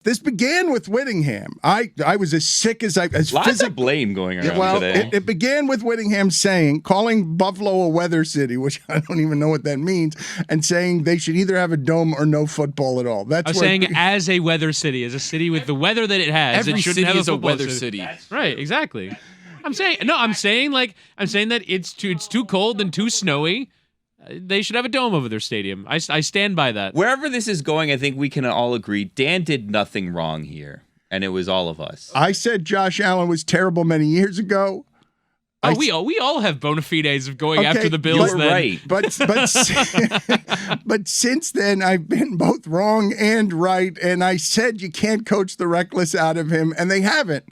This began with Whittingham. I was as sick as lots of blame going around today. It began with Whittingham calling Buffalo a weather city, which I don't even know what that means, and saying they should either have a dome or no football at all. That's saying as a weather city, as a city with the weather that it has, every it shouldn't city have is a weather city. city. Right, exactly. I'm saying that it's too cold and too snowy. They should have a dome over their stadium. I stand by that. Wherever this is going, I think we can all agree Dan did nothing wrong here, and it was all of us. I said Josh Allen was terrible many years ago. We all have bona fides of going after the Bills. Right, but since then I've been both wrong and right, and I said you can't coach the reckless out of him, and they haven't.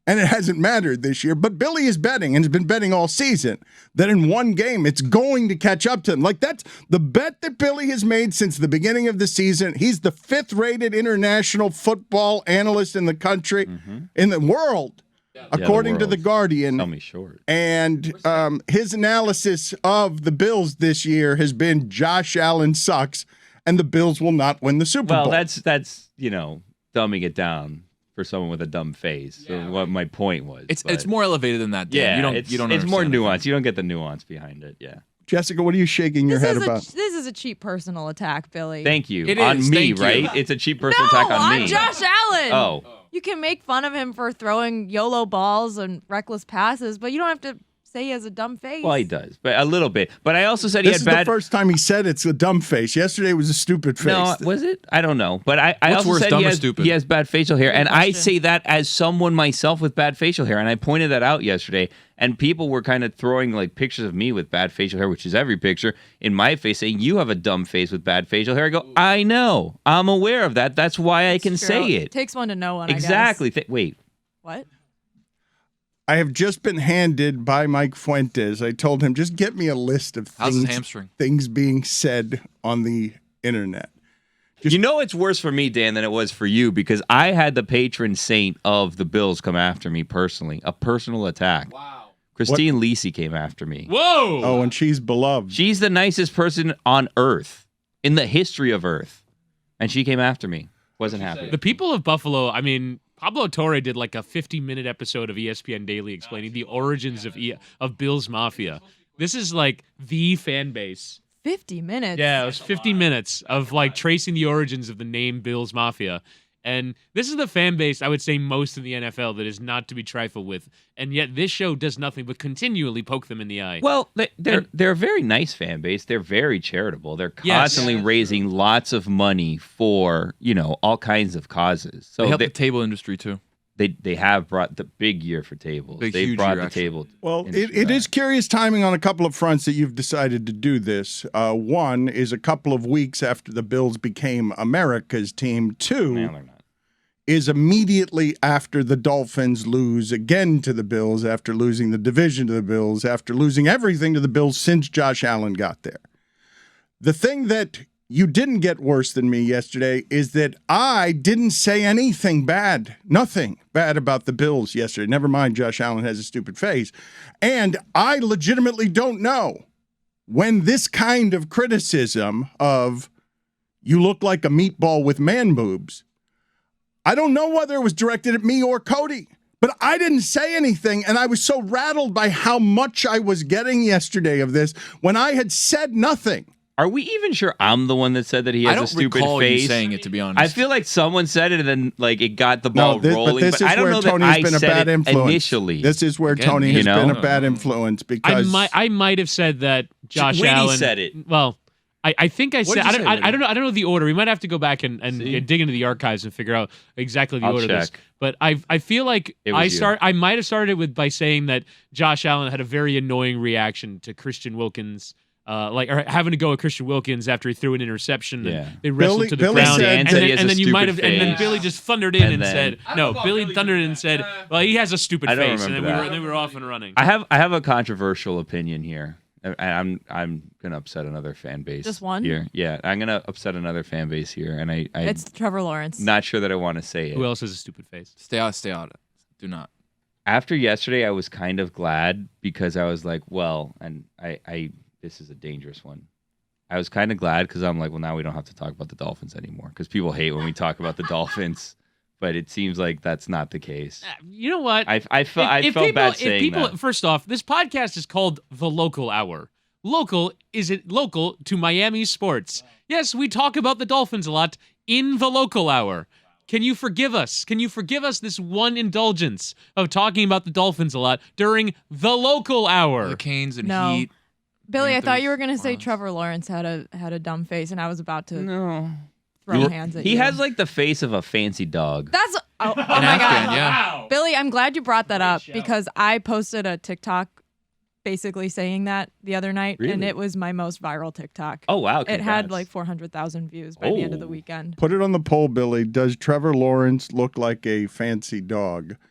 And it hasn't mattered this year. But Billy is betting, and has been betting all season, that in one game it's going to catch up to him. Like, that's the bet that Billy has made since the beginning of the season. He's the 5th-rated international football analyst in the country, in the world, according to The Guardian. Tell me short. And his analysis of the Bills this year has been Josh Allen sucks, and the Bills will not win the Super Bowl. Well, that's dumbing it down for someone with a dumb face. So what my point was. It's more elevated than that, Dan. Yeah, you don't it's more understand nuanced. You don't get the nuance behind it. Yeah. Jessica, what are you shaking your head about? This is a cheap personal attack, Billy. Thank you. It on is, me, thank you. right? It's a cheap personal attack on me. Josh Allen. Oh. You can make fun of him for throwing YOLO balls and reckless passes, but you don't have to say he has a dumb face. Well, he does, but a little bit. But I also said he had bad. This is the first time he said it's a dumb face. Yesterday was a stupid face. No, was it? I don't know. But I What's also worse, said dumb or stupid? he has bad facial hair. And I say that as someone myself with bad facial hair. And I pointed that out yesterday. And people were kind of throwing like pictures of me with bad facial hair, which is every picture, in my face, saying, you have a dumb face with bad facial hair. I go, I know. I'm aware of that. That's why I can say it. Takes one to know one, Exactly. I guess. Wait. What? I have just been handed by Mike Fuentes. I told him, just get me a list of How's his hamstring? things being said on the internet. It's worse for me, Dan, than it was for you, because I had the patron saint of the Bills come after me personally. A personal attack. Wow. Christine Lisi came after me. Whoa! Oh, and she's beloved. She's the nicest person on Earth, in the history of Earth. And she came after me. Wasn't happy. The people of Buffalo, I mean, Pablo Torre did like a 50-minute episode of ESPN Daily explaining the origins of Bills Mafia. This is like the fan base. 50 minutes? Yeah, it was 50 minutes of like tracing the origins of the name Bills Mafia. And this is the fan base, I would say, most in the NFL that is not to be trifled with. And yet this show does nothing but continually poke them in the eye. Well, they're a very nice fan base. They're very charitable. They're constantly raising lots of money for, all kinds of causes. So they help the table industry, too. They have brought the big year for tables. They brought the table. Well, it is curious timing on a couple of fronts that you've decided to do this. One is a couple of weeks after the Bills became America's team. Two No, they're not. is immediately after the Dolphins lose again to the Bills, after losing the division to the Bills, after losing everything to the Bills since Josh Allen got there. The thing that you didn't get worse than me yesterday is that I didn't say anything bad, nothing bad about the Bills yesterday. Never mind Josh Allen has a stupid face. And I legitimately don't know when this kind of criticism of you look like a meatball with man boobs, I don't know whether it was directed at me or Cody, but I didn't say anything. And I was so rattled by how much I was getting yesterday of this when I had said nothing. Are we even sure I'm the one that said that he has a stupid I don't recall face? you saying it, to be honest. I feel like someone said it and then it got the ball rolling. But this is I don't where know Tony's that I been a said bad it influence. initially. This is where Tony has been a bad influence because I might have said that Josh Wade Allen said it. Well, I think I said did you say, I don't know the order. We might have to go back and dig into the archives and figure out exactly the I'll order of this. check. But I feel like I might have started it by saying that Josh Allen had a very annoying reaction to Christian Wilkins. Or having to go at Christian Wilkins after he threw an interception. And they wrestled to the Billy ground. said And then you might have, and then Billy just thundered in and said, "No." Billy thundered in and said, "Well, he has a stupid I don't face," and then remember we were off and running. I have a controversial opinion here. I'm gonna upset another fan base. Just one? here. Yeah, I'm gonna upset another fan base here, and It's Trevor Lawrence. not sure that I want to say it. Who else has a stupid face? Stay out. Do not. After yesterday, I was kind of glad because I was like, well, and I this is a dangerous one. I was kind of glad because I'm like, well, now we don't have to talk about the Dolphins anymore because people hate when we talk about the Dolphins. but it seems like that's not the case. You know what? I felt bad saying that. First off, this podcast is called The Local Hour. Local is it local to Miami sports. Yes, we talk about the Dolphins a lot in The Local Hour. Can you forgive us? Can you forgive us this one indulgence of talking about the Dolphins a lot during The Local Hour? Hurricanes and No. Heat. Billy, I thought you were Panthers, going to say Browns. Trevor Lawrence had a dumb face, and I was about to No. throw hands at you. He has like the face of a fancy dog. That's oh my An god, Afghan, yeah. Billy. I'm glad you brought that up because I posted a TikTok basically saying that the other night, and Really? it was my most viral TikTok. Oh wow! It had congrats. like 400,000 views by the end of the Oh. weekend. Put it on the poll, Billy. Does Trevor Lawrence look like a fancy dog?